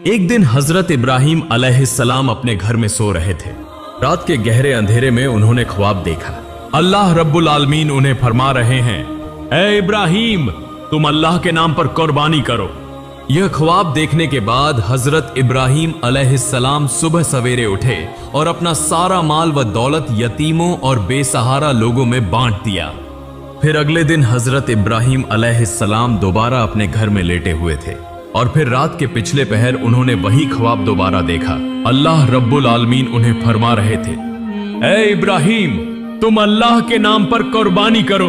एक दिन हजरत इब्राहिम अलैहिस्सलाम अपने घर में सो रहे थे। रात के गहरे अंधेरे में उन्होंने ख्वाब देखा। अल्लाह रब्बुल आलमीन उन्हें फरमा रहे हैं, ऐ इब्राहिम, तुम अल्लाह के नाम पर कुर्बानी करो। यह ख्वाब देखने के बाद हजरत इब्राहिम अलैहिस्सलाम सुबह सवेरे उठे और अपना सारा माल व दौलत यतीमों और बेसहारा लोगों में बांट दिया। फिर अगले दिन हजरत इब्राहिम अलैहिस्सलाम दोबारा अपने घर में लेटे हुए थे और फिर रात के पिछले पहर उन्होंने वही ख्वाब दोबारा देखा। अल्लाह रब्बुल आलमीन उन्हें फरमा रहे थे, ऐ इब्राहिम, तुम अल्लाह के नाम पर कुर्बानी करो।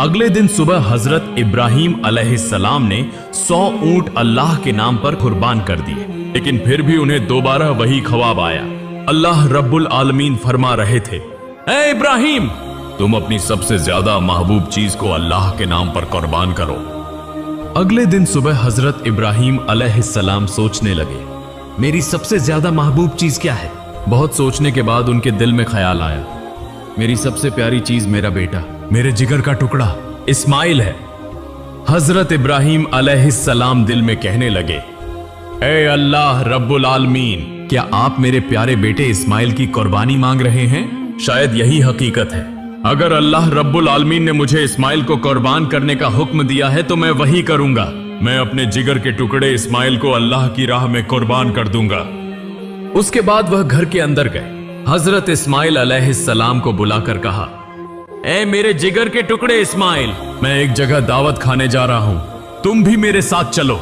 अगले दिन सुबह हजरत इब्राहिम अलैहिस्सलाम ने 100 ऊंट अल्लाह के नाम पर कुर्बान कर दिए, लेकिन फिर भी उन्हें दोबारा वही ख्वाब आया। अल्लाह रब्बुल आलमीन फरमा रहे थे, ऐ इब्राहिम, तुम अपनी सबसे ज्यादा महबूब चीज को अल्लाह के नाम पर कुर्बान करो। अगले दिन सुबह हजरत इब्राहिम अलैहिस्सलाम सोचने लगे, मेरी सबसे ज्यादा महबूब चीज क्या है। बहुत सोचने के बाद उनके दिल में ख्याल आया, मेरी सबसे प्यारी चीज मेरा बेटा, मेरे जिगर का टुकड़ा इस्माइल है। हजरत इब्राहिम अलैहिस्सलाम दिल में कहने लगे, ऐ अल्लाह रब्बुल आलमीन, क्या आप मेरे प्यारे बेटे इस्माइल की कुर्बानी मांग रहे हैं? शायद यही हकीकत है। अगर अल्लाह रब्बुल आलमीन ने मुझे इस्माइल को कुर्बान करने का हुक्म दिया है तो मैं वही करूंगा। मैं अपने जिगर के टुकड़े इस्माइल को अल्लाह की राह में कुर्बान कर दूंगा। उसके बाद वह घर के अंदर गए। हजरत इस्माइल अलैहिस्सलाम को बुलाकर कहा, ऐ मेरे जिगर के टुकड़े इस्माइल, मैं एक जगह दावत खाने जा रहा हूं, तुम भी मेरे साथ चलो।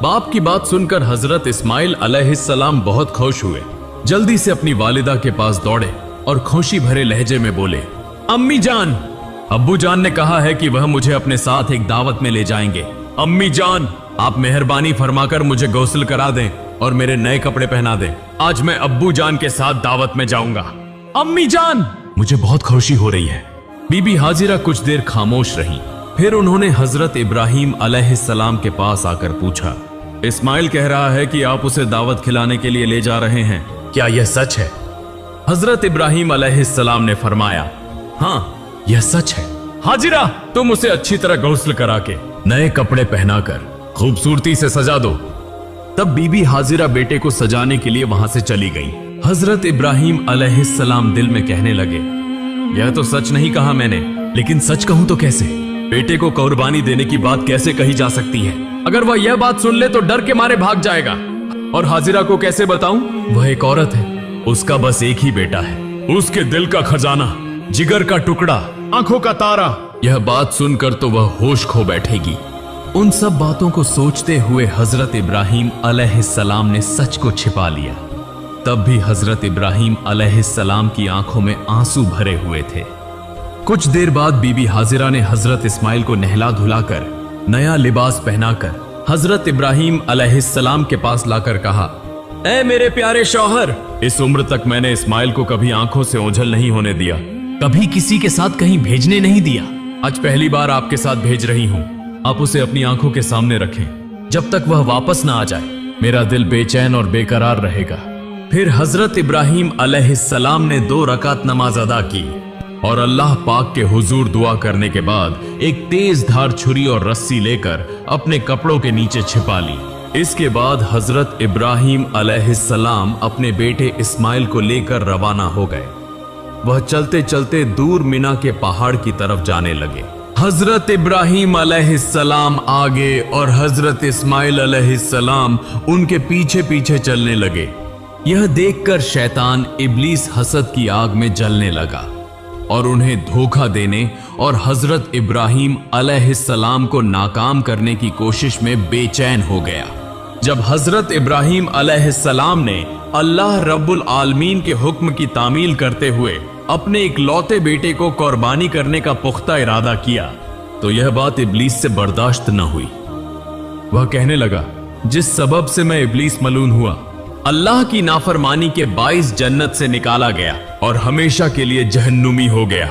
बाप की बात सुनकर हजरत इस्माइल अलैहिस्सलाम बहुत खुश हुए। जल्दी से अपनी वालिदा के पास दौड़े और खुशी भरे लहजे में बोले, अम्मी जान, अब्बू जान ने कहा है कि वह मुझे अपने साथ एक दावत में ले जाएंगे। अम्मी जान, आप मेहरबानी फरमाकर मुझे गौसल करा दें और मेरे नए कपड़े पहना दें। आज मैं अब्बू जान के साथ दावत में जाऊंगा। अम्मी जान, मुझे बहुत खुशी हो रही है। बीबी हाजिरा कुछ देर खामोश रही। फिर उन्होंने हजरत इब्राहिम अलैहिस्सलाम के पास आकर पूछा, इस्माइल कह रहा है कि आप उसे दावत खिलाने के लिए ले जा रहे हैं, क्या यह सच है? हजरत इब्राहिम अलैहिस्सलाम ने फरमाया, हाँ, यह सच है। हाजिरा, तुम उसे अच्छी तरह गौसल करा के नए कपड़े पहनाकर खूबसूरती से सजा दो। तब बीबी हाजिरा बेटे को सजाने के लिए वहां से चली गई। हजरत इब्राहिम अलैहिस्सलाम दिल में कहने लगे, यह तो सच नहीं कहा मैंने, लेकिन सच कहूं तो कैसे? बेटे को कुर्बानी देने की बात कैसे कही जा सकती है? अगर वह यह बात सुन ले तो डर के मारे भाग जाएगा। और हाजिरा को कैसे बताऊं? वह एक औरत है, उसका बस एक ही बेटा है, उसके दिल का खजाना, जिगर का टुकड़ा, आंखों का तारा। यह बात सुनकर तो वह होश खो बैठेगी। उन सब बातों को सोचते हुए हजरत इब्राहिम अलैहिस्सलाम ने सच को छिपा लिया। तब भी हजरत इब्राहिम अलैहिस्सलाम की आंखों में आंसू भरे हुए थे। कुछ देर बाद बीबी हाजिरा ने हजरत इस्माइल को नहला धुलाकर नया लिबास पहनाकर हजरत इब्राहिम अलैहिस्सलाम के पास लाकर कहा, ऐ मेरे प्यारे शौहर, इस उम्र तक मैंने इस्माइल को कभी आंखों से ओझल नहीं होने दिया, कभी किसी के साथ कहीं भेजने नहीं दिया। आज पहली बार आपके साथ भेज रही हूं। आप उसे अपनी आंखों के सामने रखें। जब तक वह वापस ना आ जाए, मेरा दिल बेचैन और बेकरार रहेगा। फिर हजरत इब्राहिम अलैहिस्सलाम ने 2 रकात नमाज अदा की और अल्लाह पाक के हुजूर दुआ करने के बाद एक तेज धार छुरी और रस्सी लेकर अपने कपड़ों के नीचे छिपा ली। इसके बाद हजरत इब्राहिम अलैहिस्सलाम अपने बेटे इस्माइल को लेकर रवाना हो गए। वह चलते चलते दूर मिना के पहाड़ की तरफ जाने लगे। हजरत इब्राहिम अलैहिस्सलाम आगे और हजरत इस्माइल अलैहिस्सलाम उनके पीछे पीछे चलने लगे। यह देखकर शैतान इब्लीस हसद की आग में जलने लगा और उन्हें धोखा देने और हजरत इब्राहिम अलैहिस्सलाम को नाकाम करने की कोशिश में बेचैन हो गया। जब हजरत इब्राहिम अलैहिस्सलाम ने अल्लाह रब्बुल आलमीन के हुक्म की तामील करते हुए अपने इकलौते बेटे को कुर्बानी करने का पुख्ता इरादा किया तो यह बात इब्लीस से बर्दाश्त न हुई। वह कहने लगा, जिस सबब से मैं इब्लीस मलून हुआ, अल्लाह की नाफरमानी के 22 जन्नत से निकाला गया और हमेशा के लिए जहन्नुमी हो गया।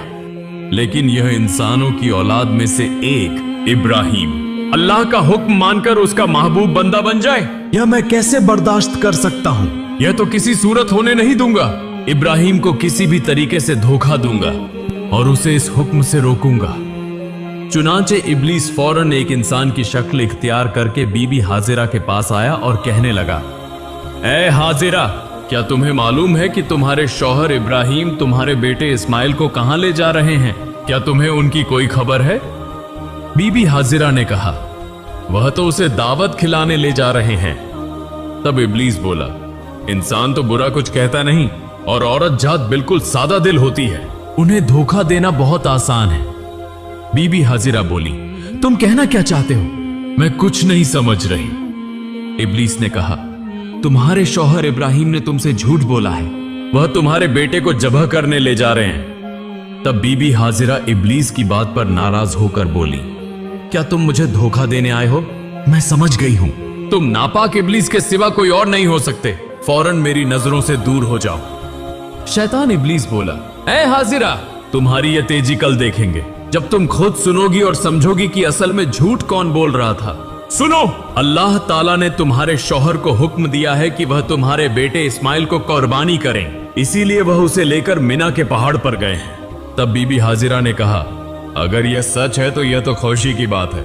लेकिन यह इंसानों की औलाद में से एक इब्राहिम अल्लाह का हुक्म मानकर उसका महबूब बंदा बन जाए, यह मैं कैसे बर्दाश्त कर सकता हूं? यह तो किसी सूरत होने नहीं दूंगा। इब्राहिम को किसी भी तरीके से धोखा दूंगा और उसे इस हुक्म से रोकूंगा। चुनाचे इब्लीस फौरन एक इंसान की शक्ल इख्तियार करके बीबी हाजिरा के पास आया और कहने लगा, ए हाजिरा, क्या तुम्हें मालूम है कि तुम्हारे शौहर इब्राहिम तुम्हारे बेटे इस्माइल को कहां ले जा रहे हैं? क्या तुम्हें उनकी कोई खबर है? बीबी हाजिरा ने कहा, वह तो उसे दावत खिलाने ले जा रहे हैं। तब इब्लीस बोला, इंसान तो बुरा कुछ कहता नहीं और औरत जात बिल्कुल सादा दिल होती है, उन्हें धोखा देना बहुत आसान है। बीबी हाजिरा बोली, तुम कहना क्या चाहते हो? मैं कुछ नहीं समझ रही। इब्लीस ने कहा, तुम्हारे शौहर इब्राहिम ने तुमसे झूठ बोला है, वह तुम्हारे बेटे को जबह करने ले जा रहे हैं। तब बीबी हाजिरा इब्लीस की बात पर नाराज होकर बोली, क्या तुम मुझे धोखा देने आए हो? मैं समझ गई हूं, तुम नापाक इब्लीस के सिवा कोई और नहीं हो सकते, फौरन मेरी नजरों से दूर हो जाओ। शैतान इब्लीस बोला, ए हाजिरा, तुम्हारी ये तेजी कल देखेंगे, जब तुम खुद सुनोगी और समझोगी कि असल में झूठ कौन बोल रहा था। सुनो, अल्लाह ताला ने तुम्हारे शौहर को हुक्म दिया है कि वह तुम्हारे बेटे इस्माइल को कुर्बानी करें, इसीलिए वह उसे लेकर मिना के पहाड़ पर गए हैं। तब बीबी हाजिरा ने कहा, अगर यह सच है तो यह तो खुशी की बात है।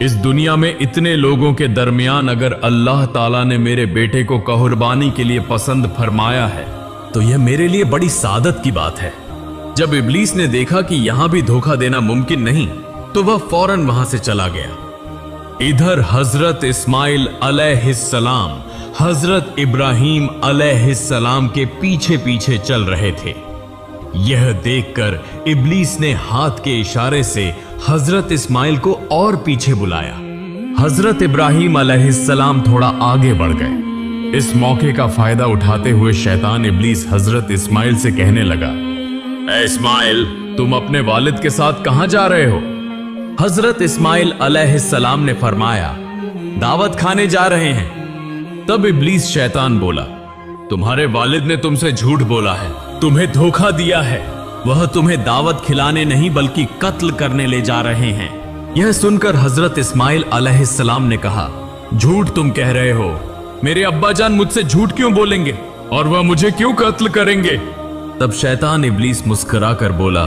इस दुनिया में इतने लोगों के दरमियान अगर अल्लाह ताला ने मेरे बेटे को कुर्बानी के लिए पसंद फरमाया है तो यह मेरे लिए बड़ी सादत की बात है। जब इब्लीस ने देखा कि यहां भी धोखा देना मुमकिन नहीं तो वह फौरन वहां से चला गया। इधर हजरत इस्माइल अलैहिस्सलाम हजरत इब्राहिम अलैहिस्सलाम के पीछे पीछे चल रहे थे। यह देखकर इब्लीस ने हाथ के इशारे से हजरत इस्माइल को और पीछे बुलाया। हजरत इब्राहिम अलैहिस्सलाम थोड़ा आगे बढ़ गए। इस मौके का फायदा उठाते हुए शैतान इब्लीस हजरत इस्माइल से कहने लगा, ए इस्माइल, तुम अपने वालिद के साथ कहां जा रहे हो? हजरत इस्माइल अलैहिस्सलाम ने फरमाया, दावत खाने जा रहे हैं। तब इब्लीस शैतान बोला, तुम्हारे वालिद ने तुमसे झूठ बोला है, तुम्हें धोखा दिया है, वह तुम्हें दावत खिलाने नहीं बल्कि कत्ल करने ले जा रहे हैं। यह सुनकर हजरत इस्माइल अलैहिस्सलाम ने कहा, झूठ तुम कह रहे हो, मेरे अब्बा जान मुझसे झूठ क्यों बोलेंगे और वह मुझे क्यों कत्ल करेंगे? तब शैतान इब्लीस मुस्कुरा कर बोला,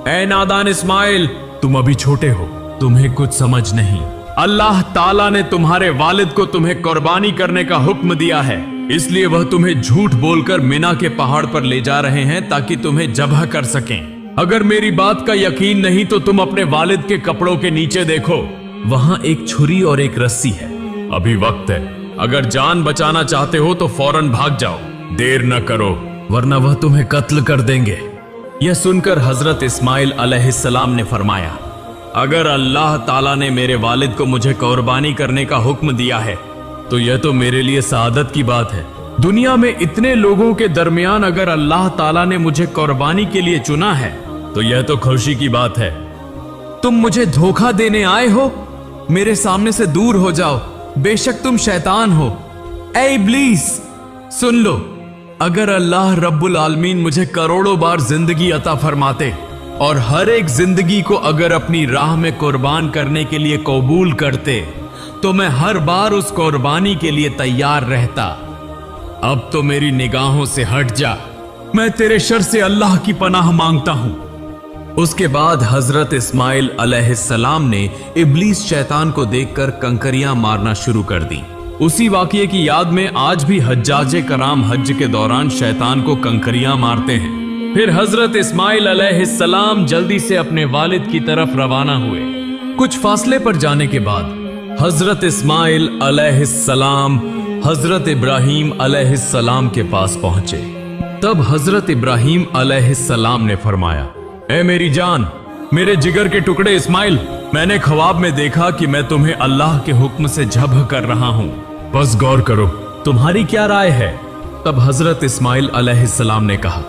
ए नादान इस्माइल, तुम अभी छोटे हो, तुम्हें कुछ समझ नहीं। अल्लाह ताला ने तुम्हारे वालिद को तुम्हें कुर्बानी करने का हुक्म दिया है, इसलिए वह तुम्हें झूठ बोलकर मिना के पहाड़ पर ले जा रहे हैं ताकि तुम्हें जबह कर सकें। अगर मेरी बात का यकीन नहीं तो तुम अपने वालिद के कपड़ों के नीचे देखो, वहां एक छुरी और एक रस्सी है। अभी वक्त है, अगर जान बचाना चाहते हो तो फौरन भाग जाओ, देर न करो वरना वह तुम्हें कत्ल कर देंगे। यह सुनकर हजरत इस्माइल अलैहिस्सलाम ने फरमाया, अगर अल्लाह ताला ने मेरे वालिद को मुझे कुर्बानी करने का हुक्म दिया है तो यह तो मेरे लिए सादत की बात है। दुनिया में इतने लोगों के दरमियान अगर अल्लाह ताला ने मुझे कुर्बानी के लिए चुना है तो यह तो खुशी की बात है। तुम मुझे धोखा देने आए हो, मेरे सामने से दूर हो जाओ, बेशक तुम शैतान हो। ए इब्लीस, सुन लो, अगर अल्लाह रब्बुल आलमीन मुझे करोड़ों बार जिंदगी अता फरमाते और हर एक जिंदगी को अगर अपनी राह में कुर्बान करने के लिए कबूल करते तो मैं हर बार उस कुर्बानी के लिए तैयार रहता। अब तो मेरी निगाहों से हट जा, मैं तेरे शर से अल्लाह की पनाह मांगता हूं। उसके बाद हजरत इस्माइल अलैहिस्सलाम ने इब्लीस शैतान को देखकर कंकरियां मारना शुरू कर दी। उसी वाकये की याद में आज भी हज्जाजे कराम हज के दौरान शैतान को कंकरियां मारते हैं। फिर हजरत इस्माइल अलैहिस्सलाम जल्दी से अपने वालिद की तरफ रवाना हुए। कुछ फासले पर जाने के बाद हजरत इस्माइल अलैहिस्सलाम हजरत इब्राहिम अलैहिस्सलाम के पास पहुंचे। तब हजरत इब्राहिम अलैहिस्सलाम ने फरमाया, ए मेरी जान, मेरे जिगर के टुकड़े इस्माइल, मैंने ख्वाब में देखा कि मैं तुम्हें अल्लाह के हुक्म से जब्ह कर रहा हूं, बस गौर करो, तुम्हारी क्या राय है? तब हजरत इस्माइल अलैहिस्सलाम ने कहा,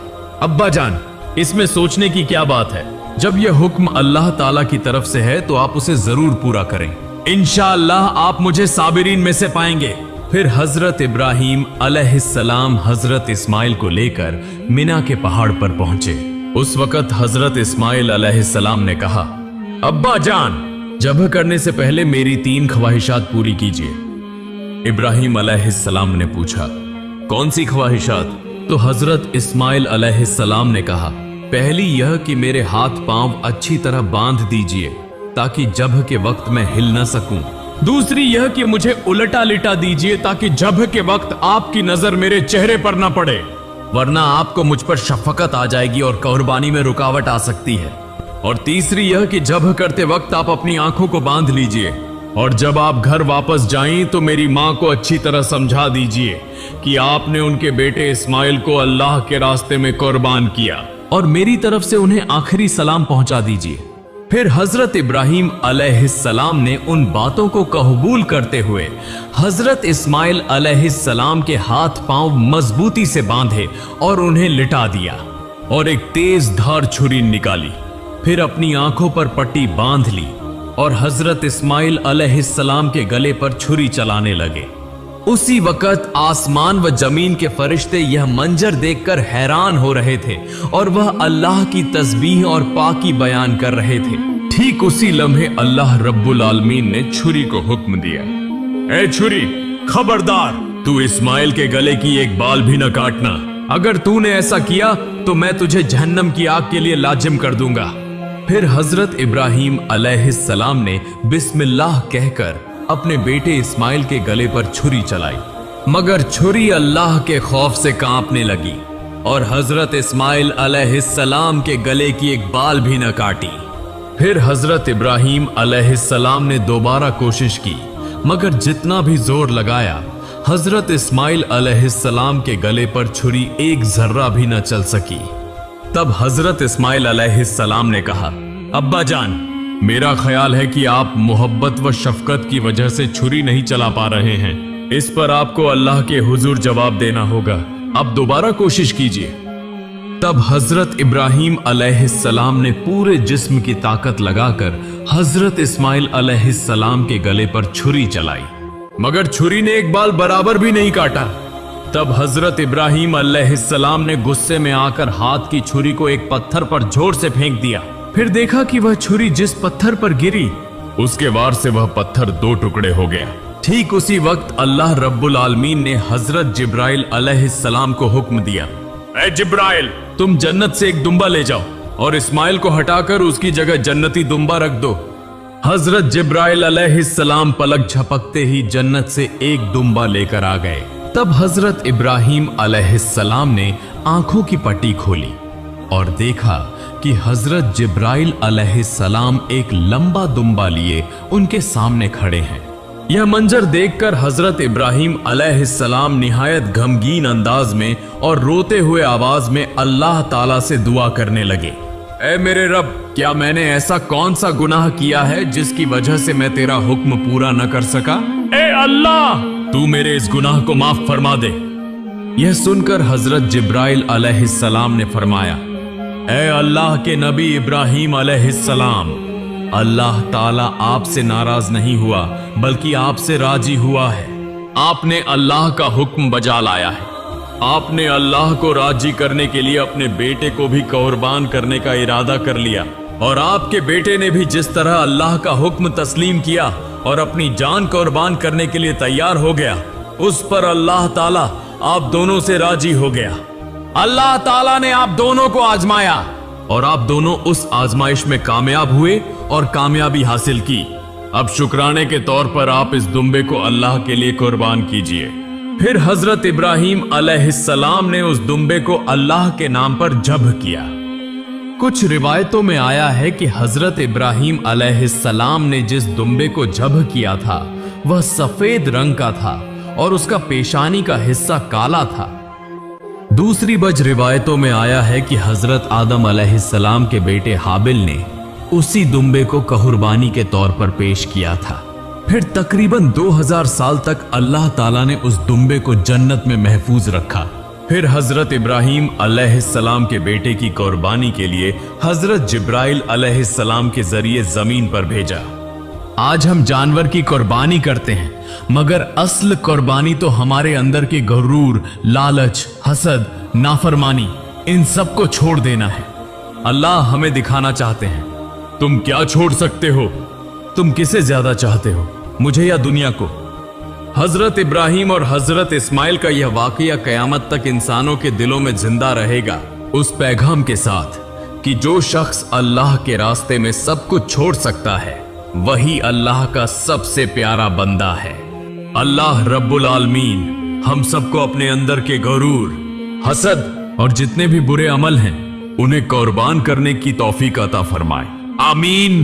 अब्बा जान, इसमें सोचने की क्या बात है? जब यह हुक्म अल्लाह ताला की तरफ से है तो आप उसे जरूर पूरा करें, इंशाअल्लाह आप मुझे साबिरीन में से पाएंगे। फिर हजरत इब्राहिम अलैहिस्सलाम हजरत इस्माइल को लेकर मिना के पहाड़ पर पहुंचे। उस वक्त हजरत इस्माइल अलैहिस्सलाम ने कहा, अब्बा जान, जब्ह करने से पहले मेरी 3 ख्वाहिशात पूरी कीजिए। इब्राहिम अलैहिस्सलाम ने पूछा, कौन सी ख्वाहिशात? तो हजरत इस्माइल अलैहिस्सलाम ने कहा, पहली यह कि मेरे हाथ पांव अच्छी तरह बांध दीजिए ताकि जब के वक्त मैं हिल न सकूं। दूसरी यह कि मुझे उलटा लिटा दीजिए ताकि जब के वक्त आपकी नजर मेरे चेहरे पर न पड़े, वरना आपको मुझ पर शफकत आ जाएगी और कुर्बानी में रुकावट आ सकती है। और तीसरी यह कि जब करते वक्त आप अपनी आंखों को बांध लीजिए और जब आप घर वापस जाएं तो मेरी मां को अच्छी तरह समझा दीजिए कि आपने उनके बेटे इस्माइल को अल्लाह के रास्ते में कुर्बान किया, और मेरी तरफ से उन्हें आखिरी सलाम पहुंचा दीजिए। फिर हजरत इब्राहिम अलैहिस्सलाम ने उन बातों को कबूल करते हुए हजरत इस्माइल अलैहिस्सलाम के हाथ पांव मजबूती से बांधे और उन्हें लिटा दिया और एक तेज धार छुरी निकाली। फिर अपनी आंखों पर पट्टी बांध ली और हजरत इस्माइल अलैहिस्सलाम के गले पर छुरी चलाने लगे। उसी वक्त आसमान व जमीन के फरिश्ते यह मंजर देखकर हैरान हो रहे थे और वह अल्लाह की तस्बीह और पाकी बयान कर रहे थे। ठीक उसी लम्हे अल्लाह रब्बुल आलमीन ने छुरी को हुक्म दिया, ए छुरी, खबरदार, तू इस्माइल के गले की एक बाल भी न काटना। अगर तूने ऐसा किया तो मैं तुझे जहन्नम की आग के लिए लाजिम कर दूंगा। फिर हजरत इब्राहिम अलैहिस्सलाम ने बिस्मिल्लाह कहकर अपने बेटे इस्माइल के गले पर छुरी चलाई, मगर छुरी अल्लाह के खौफ से कांपने लगी और हजरत इस्माइल अलैहिस्सलाम के गले की एक बाल भी न काटी। फिर हजरत इब्राहिम अलैहिस्सलाम ने दोबारा कोशिश की, मगर जितना भी जोर लगाया हजरत इस्माइल अलैहिस्सलाम के गले पर छुरी एक जर्रा भी न चल सकी। तब हजरत इस्माइल अलैहिस्सलाम ने कहा, अब्बा जान, मेरा ख्याल है कि आप मोहब्बत व शफकत की वजह से छुरी नहीं चला पा रहे हैं। इस पर आपको अल्लाह के हुजूर जवाब देना होगा। अब दोबारा कोशिश कीजिए। तब हजरत इब्राहिम अलैहिस्सलाम ने पूरे जिस्म की ताकत लगाकर हजरत इस्माइल अलैहिस्सलाम के गले पर छुरी चलाई, मगर छुरी ने एक बाल बराबर भी नहीं काटा। तब हजरत इब्राहिम अलैहिस्सलाम ने गुस्से में आकर हाथ की छुरी को एक पत्थर पर जोर से फेंक दिया। फिर देखा कि वह छुरी जिस पत्थर पर गिरी उसके वार से वह पत्थर दो टुकड़े हो गया। ठीक उसी वक्त अल्लाह रब्बुल आलमीन ने हजरत जिब्राइल अलैहिस्सलाम को हुक्म दिया, ए जिब्राइल, तुम जन्नत से एक दुम्बा ले जाओ और इस्माइल को हटाकर उसकी जगह जन्नती दुम्बा रख दो। हजरत जिब्राइल अलैहिस्सलाम पलक झपकते ही जन्नत से एक दुम्बा लेकर आ गए। तब हजरत इब्राहिम अलैहिस्सलाम ने आंखों की पट्टी खोली और देखा कि हजरत जिब्राइल अलैहिस्सलाम एक लंबा दुम्बा लिए उनके सामने खड़े हैं। यह मंजर देखकर हजरत इब्राहिम अलैहिस्सलाम निहायत गमगीन अंदाज में और रोते हुए आवाज में अल्लाह ताला से दुआ करने लगे, ऐ मेरे रब, क्या मैंने ऐसा कौन सा गुनाह किया है जिसकी वजह से मैं तेरा हुक्म पूरा न कर सका? ए अल्लाह, तू मेरे इस गुनाह को माफ फरमा दे। यह सुनकर हजरत जिब्राइल अलैहिस्सलाम ने फरमाया, ऐ अल्लाह के नबी इब्राहिम अलैहिस्सलाम, अल्लाह ताला आपसे नाराज नहीं हुआ बल्कि आपसे राजी हुआ है। आपने अल्लाह का हुक्म बजा लाया है। आपने अल्लाह को राजी करने के लिए अपने बेटे को भी कुर्बान करने का इरादा कर लिया, और आपके बेटे ने भी जिस तरह अल्लाह का हुक्म तस्लीम किया और अपनी जान कुर्बान करने के लिए तैयार हो गया, उस पर अल्लाह ताला आप दोनों से राजी हो गया। अल्लाह ताला ने आप दोनों को आजमाया और आप दोनों उस आजमाइश में कामयाब हुए और कामयाबी हासिल की। अब शुक्राने के तौर पर आप इस दुम्बे को अल्लाह के लिए कुर्बान कीजिए। फिर हजरत इब्राहिम अलैहिस्सलाम ने उस दुम्बे को अल्लाह के नाम पर ज़ब्ह किया। कुछ रिवायतों में आया है कि हजरत इब्राहिम अलैहिस्सलाम ने जिस दुम्बे को ज़ब्ह किया था वह सफेद रंग का था और उसका पेशानी का हिस्सा काला था। दूसरी बज रिवायतों में आया है कि हजरत आदम अलैहिस्सलाम के बेटे हाबिल ने उसी दुम्बे को कुर्बानी के तौर पर पेश किया था। फिर तकरीबन 2000 साल तक अल्लाह ताला ने उस दुम्बे को जन्नत में महफूज रखा। फिर हजरत इब्राहिम अलैहिस्सलाम के बेटे की कुर्बानी के लिए हजरत जिब्राइल अलैहिस्सलाम के जरिए जमीन पर भेजा। आज हम जानवर की कुर्बानी करते हैं, मगर असल कुर्बानी तो हमारे अंदर के गुरूर, लालच, हसद, नाफरमानी, इन सब को छोड़ देना है। अल्लाह हमें दिखाना चाहते हैं, तुम क्या छोड़ सकते हो? तुम किसे ज्यादा चाहते हो, मुझे या दुनिया को? हजरत इब्राहिम और हजरत इस्माइल का यह वाकया कयामत तक इंसानों के दिलों में जिंदा रहेगा, उस पैगाम के साथ कि जो शख्स अल्लाह के रास्ते में सब कुछ छोड़ सकता है वही अल्लाह का सबसे प्यारा बंदा है। अल्लाह रब्बुल आलमीन हम सबको अपने अंदर के गरूर, हसद और जितने भी बुरे अमल हैं उन्हें कुर्बान करने की तौफीक अता फरमाए। आमीन।